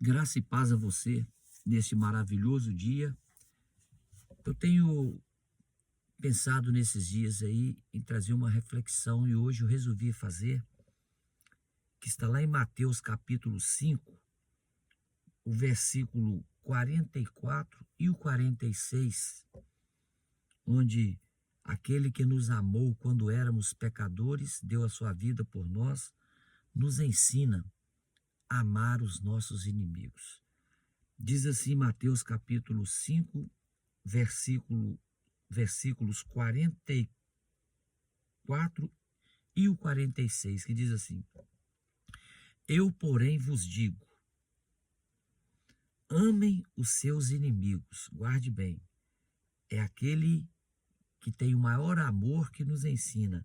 Graça e paz a você neste maravilhoso dia. Eu tenho pensado nesses dias aí em trazer uma reflexão e hoje eu resolvi fazer, que está lá em Mateus capítulo 5, o versículo 44 e o 46, onde aquele que nos amou quando éramos pecadores, deu a sua vida por nós, nos ensina a amar os nossos inimigos. Diz assim Mateus capítulo 5, versículos 44 e o 46, que diz assim: Eu, porém, vos digo, amem os seus inimigos. Guarde bem, é aquele que tem o maior amor que nos ensina.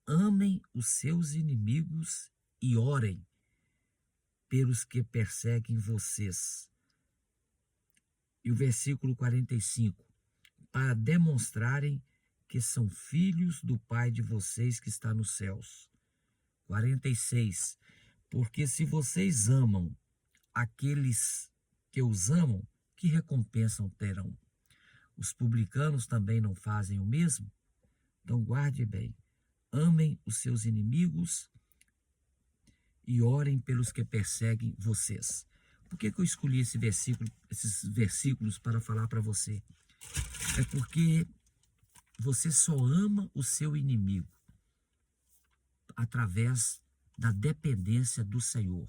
Amem os seus inimigos e orem pelos que perseguem vocês. E o versículo 45, para demonstrarem que são filhos do Pai de vocês que está nos céus. 46, porque se vocês amam aqueles que os amam, que recompensam terão? Os publicanos também não fazem o mesmo? Então guarde bem, amem os seus inimigos e orem pelos que perseguem vocês. Por que eu escolhi esses versículos para falar para você? É porque você só ama o seu inimigo através da dependência do Senhor.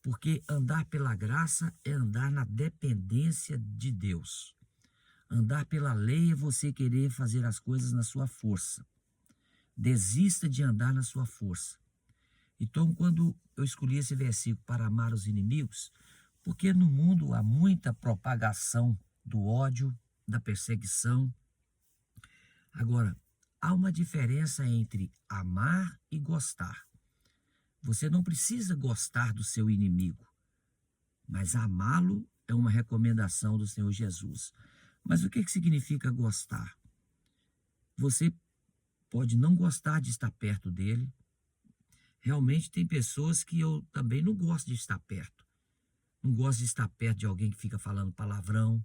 Porque andar pela graça é andar na dependência de Deus. Andar pela lei é você querer fazer as coisas na sua força. Desista de andar na sua força. Então, quando eu escolhi esse versículo para amar os inimigos, porque no mundo há muita propagação do ódio, da perseguição. Agora, há uma diferença entre amar e gostar. Você não precisa gostar do seu inimigo, mas amá-lo é uma recomendação do Senhor Jesus. Mas o que significa gostar? Você pode não gostar de estar perto dele. Realmente tem pessoas que eu também não gosto de estar perto. Não gosto de estar perto de alguém que fica falando palavrão.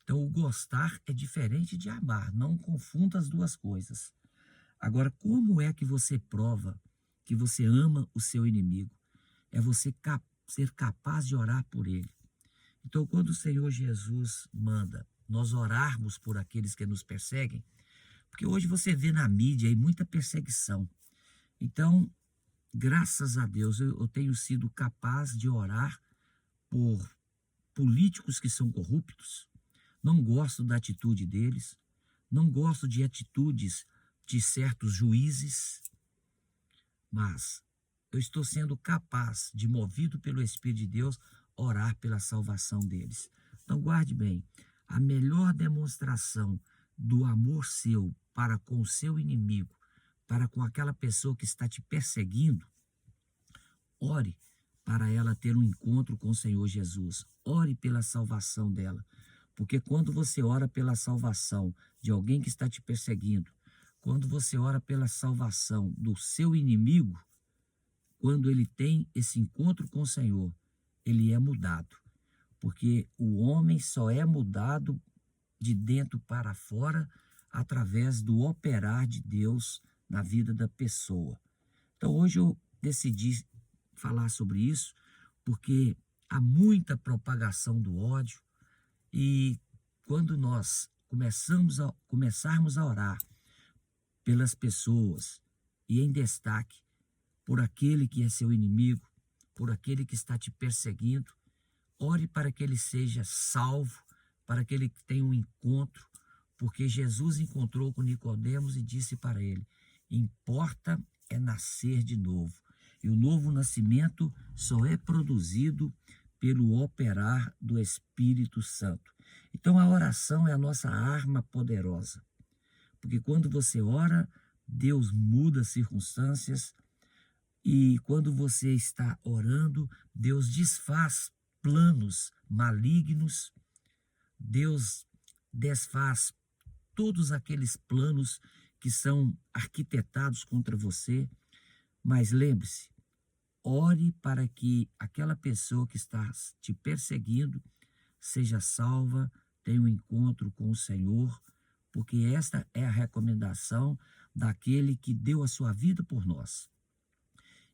Então, o gostar é diferente de amar. Não confunda as duas coisas. Agora, como é que você prova que você ama o seu inimigo? É você ser capaz de orar por ele. Então, quando o Senhor Jesus manda nós orarmos por aqueles que nos perseguem, porque hoje você vê na mídia aí muita perseguição. Então, graças a Deus, eu tenho sido capaz de orar por políticos que são corruptos. Não gosto da atitude deles, não gosto de atitudes de certos juízes, mas eu estou sendo capaz de, movido pelo Espírito de Deus, orar pela salvação deles. Então guarde bem, a melhor demonstração do amor seu para com o seu inimigo, para com aquela pessoa que está te perseguindo, ore para ela ter um encontro com o Senhor Jesus. Ore pela salvação dela. Porque quando você ora pela salvação de alguém que está te perseguindo, quando você ora pela salvação do seu inimigo, quando ele tem esse encontro com o Senhor, ele é mudado. Porque o homem só é mudado de dentro para fora através do operar de Deus na vida da pessoa. Então hoje eu decidi falar sobre isso, porque há muita propagação do ódio e quando nós começarmos a orar pelas pessoas e em destaque por aquele que é seu inimigo, por aquele que está te perseguindo, ore para que ele seja salvo, para que ele tenha um encontro, porque Jesus encontrou com Nicodemos e disse para ele: importa é nascer de novo. E o novo nascimento só é produzido pelo operar do Espírito Santo. Então a oração é a nossa arma poderosa. Porque quando você ora, Deus muda as circunstâncias. E quando você está orando, Deus desfaz planos malignos. Deus desfaz todos aqueles planos que são arquitetados contra você. Mas lembre-se, ore para que aquela pessoa que está te perseguindo seja salva, tenha um encontro com o Senhor, porque esta é a recomendação daquele que deu a sua vida por nós.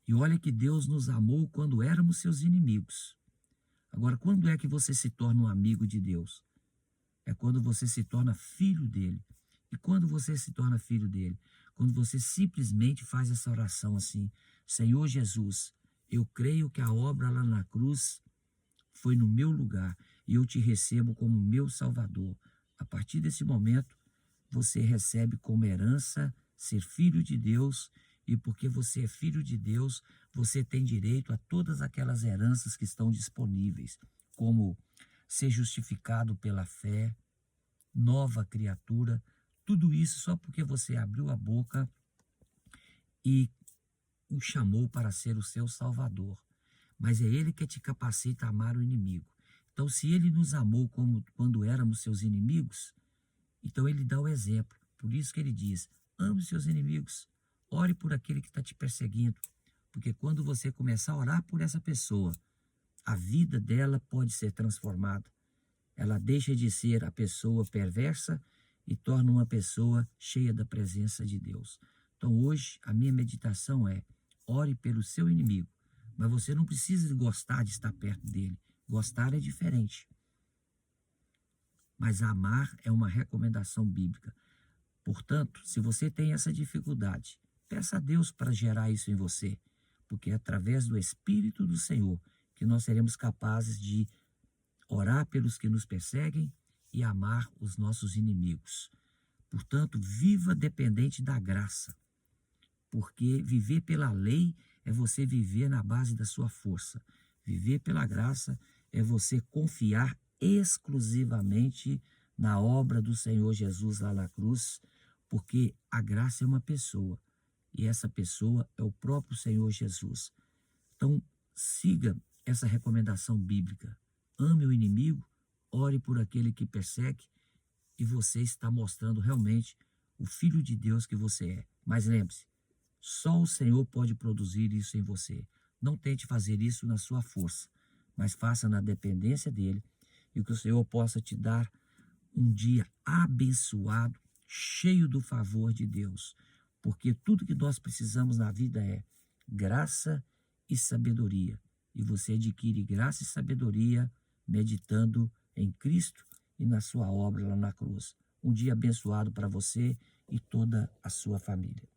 E olha que Deus nos amou quando éramos seus inimigos. Agora, quando é que você se torna um amigo de Deus? É quando você se torna filho dele. E quando você se torna filho dele? Quando você simplesmente faz essa oração assim: Senhor Jesus, eu creio que a obra lá na cruz foi no meu lugar e eu te recebo como meu Salvador. A partir desse momento, você recebe como herança ser filho de Deus, e porque você é filho de Deus, você tem direito a todas aquelas heranças que estão disponíveis, como ser justificado pela fé, nova criatura, tudo isso só porque você abriu a boca e o chamou para ser o seu Salvador. Mas é Ele que te capacita a amar o inimigo. Então, se Ele nos amou como quando éramos seus inimigos, então Ele dá o exemplo. Por isso que Ele diz: ame os seus inimigos, ore por aquele que está te perseguindo. Porque quando você começar a orar por essa pessoa, a vida dela pode ser transformada. Ela deixa de ser a pessoa perversa e torna uma pessoa cheia da presença de Deus. Então hoje a minha meditação é: ore pelo seu inimigo, mas você não precisa gostar de estar perto dele. Gostar é diferente. Mas amar é uma recomendação bíblica. Portanto, se você tem essa dificuldade, peça a Deus para gerar isso em você, porque é através do Espírito do Senhor que nós seremos capazes de orar pelos que nos perseguem e amar os nossos inimigos. Portanto, viva dependente da graça, porque viver pela lei é você viver na base da sua força. Viver pela graça é você confiar exclusivamente na obra do Senhor Jesus lá na cruz, porque a graça é uma pessoa, e essa pessoa é o próprio Senhor Jesus. Então, siga essa recomendação bíblica. Ame o inimigo, ore por aquele que persegue, e você está mostrando realmente o Filho de Deus que você é. Mas lembre-se, só o Senhor pode produzir isso em você. Não tente fazer isso na sua força, mas faça na dependência dele, e que o Senhor possa te dar um dia abençoado, cheio do favor de Deus. Porque tudo que nós precisamos na vida é graça e sabedoria. E você adquire graça e sabedoria meditando em Cristo e na sua obra lá na cruz. Um dia abençoado para você e toda a sua família.